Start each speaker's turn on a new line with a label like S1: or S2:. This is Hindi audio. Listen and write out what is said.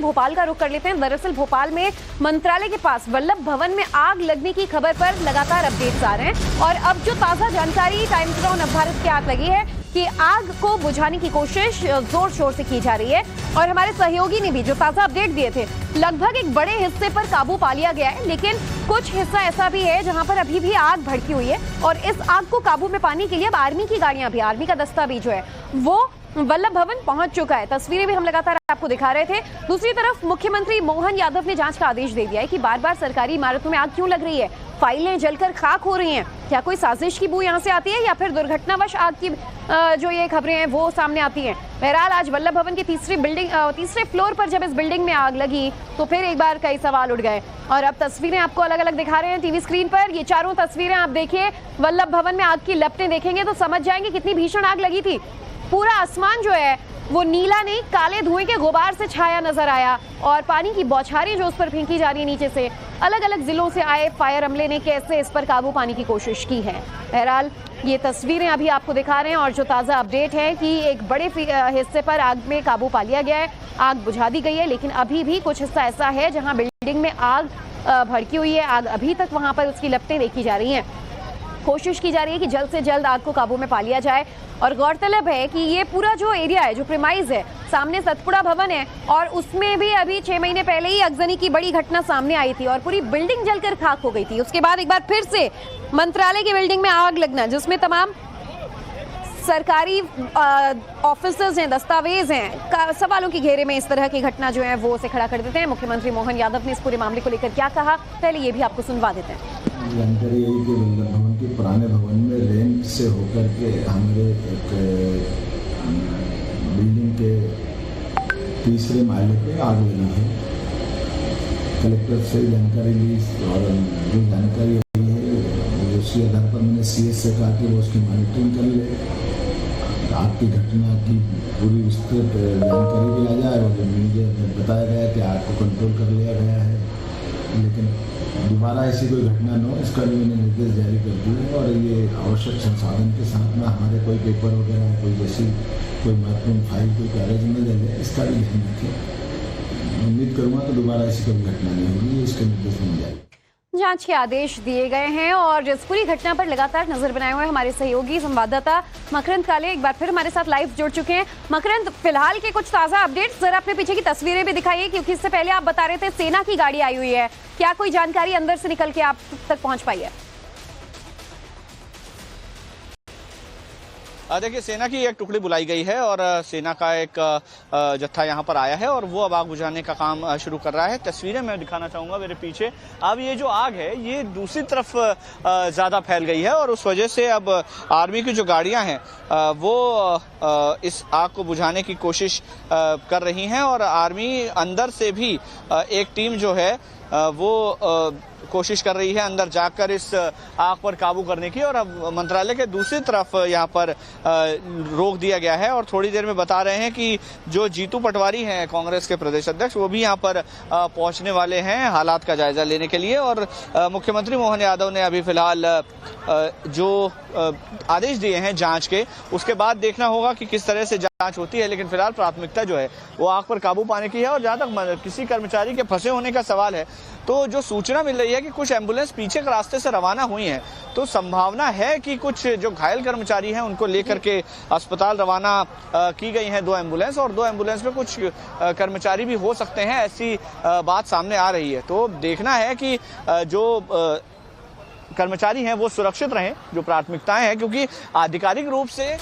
S1: भोपाल का रुख कर लेते हैं। दरअसल भोपाल में मंत्रालय के पास वल्लभ भवन में आग लगने की खबर पर लगातार अपडेट्स आ रहे हैं और अब जो ताजा जानकारी टाइम्स नाउ नवभारत के हाथ लगी है कि आग को बुझाने की कोशिश जोर शोर से की जा रही है और हमारे सहयोगी ने भी जो ताजा अपडेट दिए थे, लगभग एक बड़े हिस्से पर काबू पा लिया गया है, लेकिन कुछ हिस्सा ऐसा भी है जहां पर अभी भी आग भड़की हुई है और इस आग को काबू में पाने के लिए अब आर्मी की गाड़ियां भी, आर्मी का दस्ता भी जो है वो वल्लभ भवन पहुंच चुका है। तस्वीरें भी हम लगातार आपको दिखा रहे थे। दूसरी तरफ मुख्यमंत्री मोहन यादव ने जांच का आदेश दे दिया है कि बार बार सरकारी इमारतों में आग क्यों लग रही है, फाइलें जलकर खाक हो रही हैं, क्या कोई साजिश की बू यहां से आती है या फिर दुर्घटनावश आग की जो ये खबरें हैं वो सामने आती हैं। बहरहाल आज वल्लभ भवन की तीसरे फ्लोर पर जब इस बिल्डिंग में आग लगी तो फिर एक बार कई सवाल उठ गए और अब तस्वीरें आपको अलग अलग दिखा रहे हैं टीवी स्क्रीन पर। ये चारों तस्वीरें आप देखिए, वल्लभ भवन में आग की लपटें देखेंगे तो समझ जाएंगे कितनी भीषण आग लगी थी। पूरा आसमान जो है वो नीला नहीं, काले धुएं के गुबार से छाया नजर आया और पानी की बौछारें जो उस पर फेंकी जा रही है नीचे से। अलग अलग जिलों से आए फायर अमले ने कैसे इस पर काबू पाने की कोशिश की है। बहरहाल ये तस्वीरें अभी आपको दिखा रहे हैं और जो ताज़ा अपडेट है कि एक बड़े हिस्से पर आग में काबू पा लिया गया है, आग बुझा दी गई है, लेकिन अभी भी कुछ हिस्सा ऐसा है जहां बिल्डिंग में आग भड़की हुई है। आग अभी तक वहां पर उसकी लपटें देखी जा रही हैं। कोशिश की जा रही है कि जल्द से जल्द आग को काबू में पा लिया जाए और गौरतलब है कि ये पूरा जो एरिया है, जो प्रीमाइज है, सामने सतपुड़ा भवन है और उसमें भी अभी 6 महीने पहले ही अगजनी की बड़ी घटना सामने आई थी और पूरी बिल्डिंग जलकर खाक हो गई थी। उसके बाद एक बार फिर से मंत्रालय की बिल्डिंग में आग लगना, जिसमें तमाम सरकारी ऑफिसर्स हैं, दस्तावेज हैं, सवालों के घेरे में इस तरह की घटना जो है वो उसे खड़ा कर देते हैं। मुख्यमंत्री मोहन यादव ने इस पूरे मामले को लेकर क्या कहा, पहले ये भी आपको सुनवा देते हैं।
S2: जानकारी यही कि वल्लभ भवन के पुराने भवन में रैंप से होकर के हमारे एक बिल्डिंग के तीसरे माले पे आग लगी है। कलेक्टर से जानकारी ली और जो जानकारी आई है उसी आधार पर मैंने CS से कहा कि वो उसकी मॉनिटरिंग कर ले, आग की घटना की पूरी विस्तृत जानकारी भी आ जाए और मुझे बताया गया कि आग को कंट्रोल कर लिया गया है, लेकिन दोबारा ऐसी कोई घटना न हो इसका भी मैंने निर्देश जारी कर दिए है और ये आवश्यक संसाधन के साथ में हमारे कोई पेपर वगैरह, कोई जैसी कोई महत्वपूर्ण फाइल, कोई कागज न दे, इसका भी ध्यान रखें। उम्मीद करूँगा कि दोबारा ऐसी कोई घटना नहीं होगी, इसके निर्देश मिल जाएगी।
S1: जांच के आदेश दिए गए हैं और इस पूरी घटना पर लगातार नजर बनाए हुए हमारे सहयोगी संवाददाता मकरंद काले एक बार फिर हमारे साथ लाइव जुड़ चुके हैं। मकरंद, फिलहाल के कुछ ताजा अपडेट्स जरा अपने पीछे की तस्वीरें भी दिखाइए, क्योंकि इससे पहले आप बता रहे थे सेना की गाड़ी आई हुई है, क्या कोई जानकारी अंदर से निकल के आप तक पहुंच पाई है?
S3: देखिए, सेना की एक टुकड़ी बुलाई गई है और सेना का एक जत्था यहाँ पर आया है और वो अब आग बुझाने का काम शुरू कर रहा है। तस्वीरें मैं दिखाना चाहूँगा मेरे पीछे। अब ये जो आग है ये दूसरी तरफ ज़्यादा फैल गई है और उस वजह से अब आर्मी की जो गाड़ियाँ हैं वो इस आग को बुझाने की कोशिश कर रही हैं और आर्मी अंदर से भी एक टीम जो है वो कोशिश कर रही है अंदर जाकर इस आग पर काबू करने की। और अब मंत्रालय के दूसरी तरफ यहाँ पर रोक दिया गया है और थोड़ी देर में बता रहे हैं कि जो जीतू पटवारी हैं कांग्रेस के प्रदेश अध्यक्ष, वो भी यहाँ पर पहुँचने वाले हैं हालात का जायजा लेने के लिए। और मुख्यमंत्री मोहन यादव ने अभी फिलहाल जो आदेश दिए हैं जांच के, उसके बाद देखना होगा कि किस तरह से जांच होती है, लेकिन फिलहाल प्राथमिकता जो है वो आग पर काबू पाने की है। और जहाँ तक किसी कर्मचारी के फंसे होने का सवाल है, तो जो सूचना मिल रही है कि कुछ एम्बुलेंस पीछे के रास्ते से रवाना हुई हैं, तो संभावना है कि कुछ जो घायल कर्मचारी हैं उनको लेकर के अस्पताल रवाना की गई हैं 2 एम्बुलेंस और 2 एम्बुलेंस में कुछ कर्मचारी भी हो सकते हैं, ऐसी बात सामने आ रही है। तो देखना है कि जो कर्मचारी हैं वो सुरक्षित रहें, जो प्राथमिकताएं हैं, क्योंकि आधिकारिक रूप से